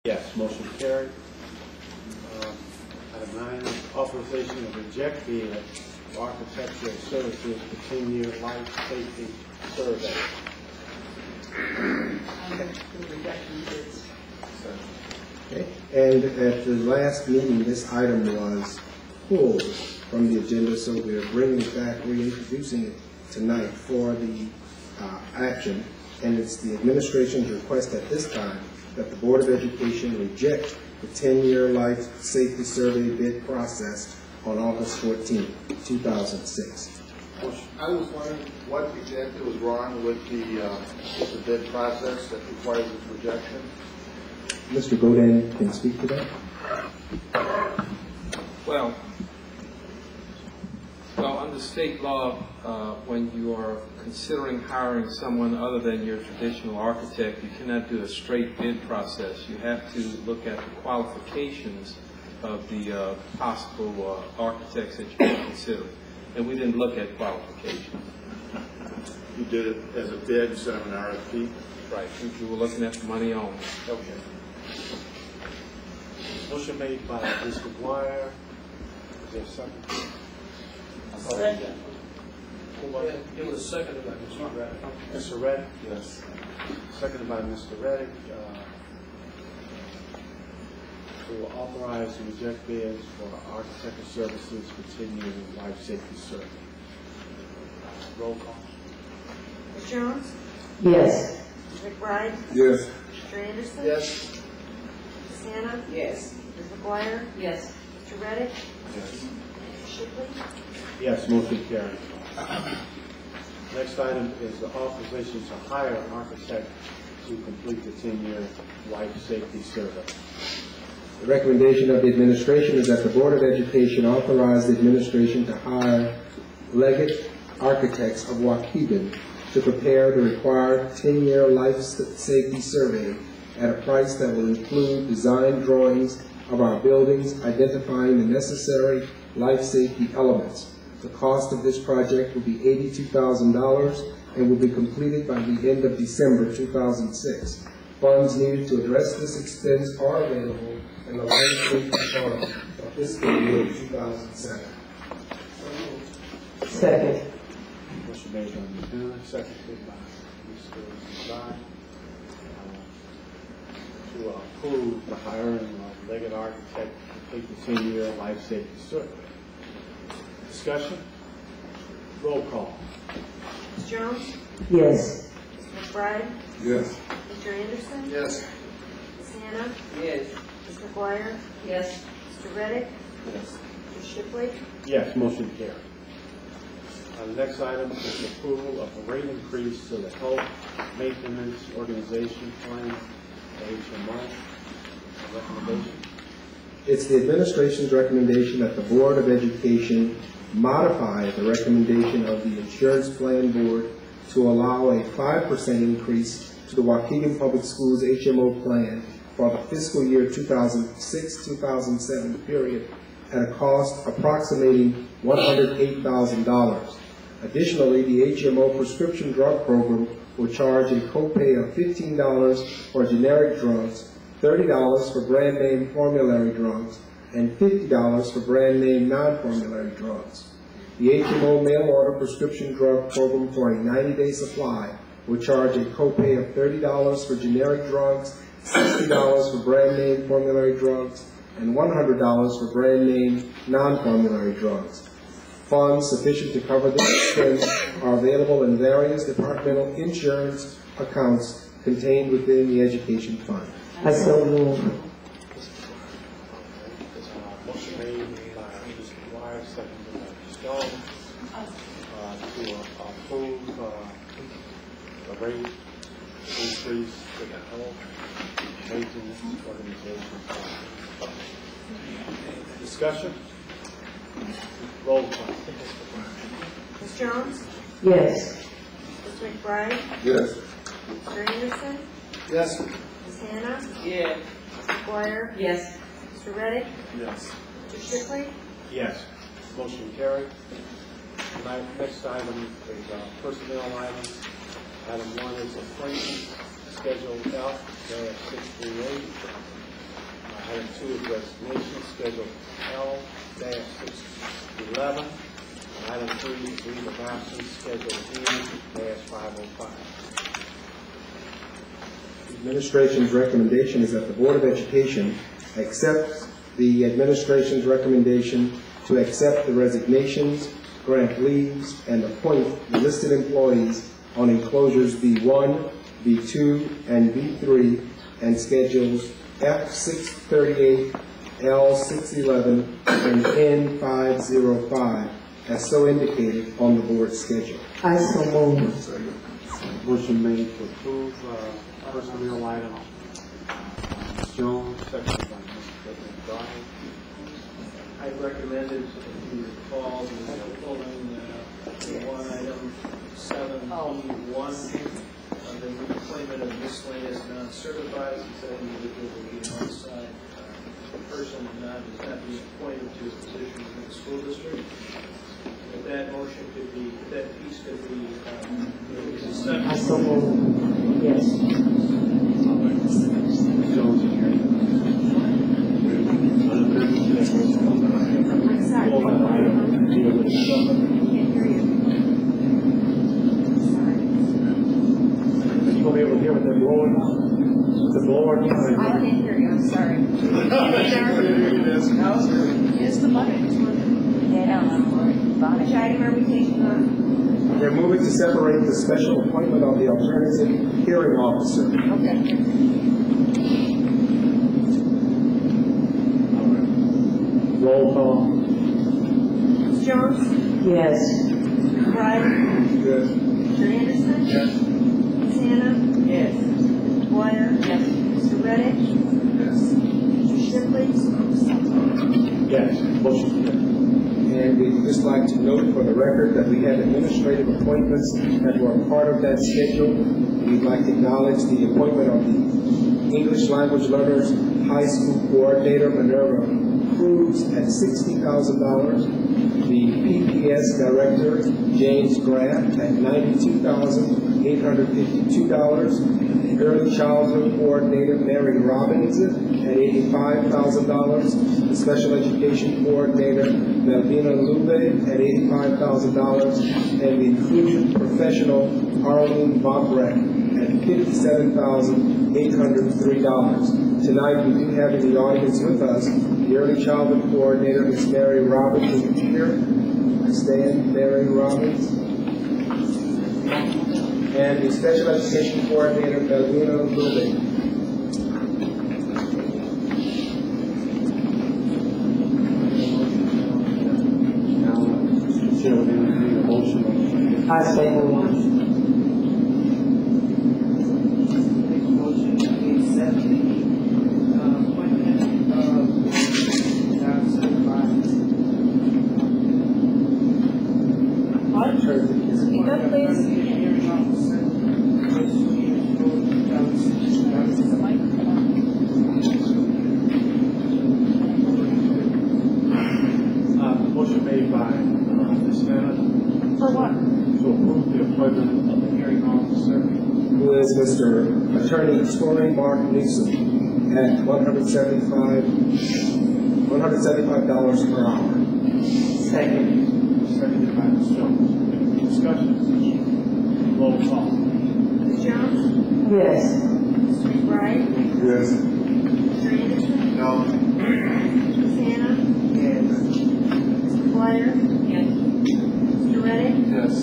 Yes, motion carried. Item 9, authorization to reject bid for architectural services for 10-year life safety survey. Okay. And at the last meeting, this item was pulled from the agenda, so we are bringing it back, reintroducing it tonight for the action. And it's the administration's request at this time that the Board of Education reject the 10-year life safety survey bid process on August 14, 2006. I was wondering what exactly was wrong with the bid process that requires its rejection. Mr. Godin can speak to that. Well, under state law, when you are considering hiring someone other than your traditional architect, you cannot do a straight bid process. You have to look at the qualifications of the possible architects that you're considering. And we didn't look at qualifications. You did it as a bid instead of an RFP? Right. We were looking at the money only. Okay. Motion made by Mr. McGuire. Is there a second? Second. It was seconded by Mr. Reddick. Mr. Reddick? Yes. Seconded by Mr. Reddick to authorize and reject bids for architectural services for 10-year life safety survey. Roll call. Ms. Jones? Yes. Mr. McBride? Yes. Mr. Anderson? Yes. Ms. Hannah? Yes. Ms. McGuire? Yes. Mr. Reddick? Yes. Mr. Shipley? Yes, motion carried. Next item is the authorization to hire an architect to complete the 10-year life safety survey. The recommendation of the administration is that the Board of Education authorize the administration to hire Leggett Architects of Waukegan to prepare the required 10-year life safety survey at a price that will include design drawings of our buildings identifying the necessary life safety elements. The cost of this project will be $82,000 and will be completed by the end of December 2006. Funds needed to address this expense are available in the life safety fund for fiscal year 2007. Second. Motion made by Ms. Dillon, seconded by Mr. Zai, to approve the hiring of Leggett Architect to complete the 10-year life safety survey. Discussion? Roll call. Ms. Jones? Yes. Mr. McBride? Yes. Mr. Anderson? Yes. Ms. Hannah? Yes. Ms. McGuire? Yes. Mr. Reddick? Yes. Mr. Shipley? Yes, motion carried. The next item is approval of the rate increase to the Health Maintenance Organization Plan, HMO. Recommendation? It's the administration's recommendation that the Board of Education modify the recommendation of the Insurance Plan Board to allow a 5% increase to the Waukegan Public Schools HMO plan for the fiscal year 2006-2007 period at a cost approximating $108,000. Additionally, the HMO prescription drug program will charge a copay of $15 for generic drugs, $30 for brand name formulary drugs, and $50 for brand name non-formulary drugs. The HMO mail order prescription drug program for a 90-day supply will charge a copay of $30 for generic drugs, $60 for brand name formulary drugs, and $100 for brand name non-formulary drugs. Funds sufficient to cover this expense are available in various departmental insurance accounts contained within the education fund. I so move. Motion made by Mr. McGuire, seconded by Ms. Stone, to approve the rate increase to the Health Maintenance Organization. Discussion? Roll call. Ms. Jones? Yes. Mr. McBride? Yes. Mr. Anderson? Yes. Ms. Hannah? Yes. Ms. McGuire? Yes. Mr. Reddick? Yes. Mr. Shipley? Yes. Motion carried. Next item is personnel items. Item 1 is appointments, Schedule F, 638. Item 2 is resignation, schedule L-611. Item 3 is leave of absence, schedule E-505. The administration's recommendation is that the Board of Education accept the administration's recommendation to accept the resignations, grant leaves, and appoint the listed employees on enclosures B1, B2, and B3, and schedules F638, L611, and N505, as so indicated on the board schedule. I so move. Motion made to approve personnel item. Ms. Jones, second by Mr. President Dyer. I recommended, if you recall, the pulling one item 7E1, the reappointment of miscellaneous non-certified, since that individual will be an on-site person and does not be appointed to a position within the school district. If that motion could be, if that piece could be I so move. Yes. Ms. Jones is here. I'm sorry. I can't hear you. Sorry. You gonna be able to hear what they're blowing? The blower? I can't hear you, I'm sorry. Here's the button. Yeah, which item are we taking on? We're moving to separate the special appointment of the alternative hearing officer. Okay. Roll call. Ms. Jones? Yes. Mr. Wright? Yes. Mr. Anderson? Yes. Ms. Hannah? Yes. Mr. Dwyer? Yes. Mr. Reddick? Yes. Mr. Shipley? Yes. Motion carried. And we'd just like to note for the record that we had administrative appointments that were a part of that schedule. We'd like to acknowledge the appointment of the English Language Learners High School Coordinator, Minerva Cruz, at $60,000. The PPS Director, James Graff, at $92,852. The Early Childhood Coordinator, Mary Robbins, at $85,000. The Special Education Coordinator, Melvina Lube, at $85,000. And the Inclusion Professional, Arlene Bobrek, at $57,803. Tonight, we do have in the audience with us the Early Childhood Coordinator, Ms. Mary Robbins, is here. Stand, Mary Robbins. And the Special Education Coordinator, Melvina Lube. I so move. Speak up, please. Motion made by Ms. Hannah For what? to approve the appointment of the hearing officer. Who is Mr. Attorney Torrey Mark Newsom at $175 per hour. Second. Seconded by Ms. Jones. Any discussion? Roll call. Ms. Jones? Yes. Mr. Wright? Yes. Mr. Anderson? No. Ms. Hannah? Yes. Mr. Dwyer? Yes. Mr. Reddick? Yes.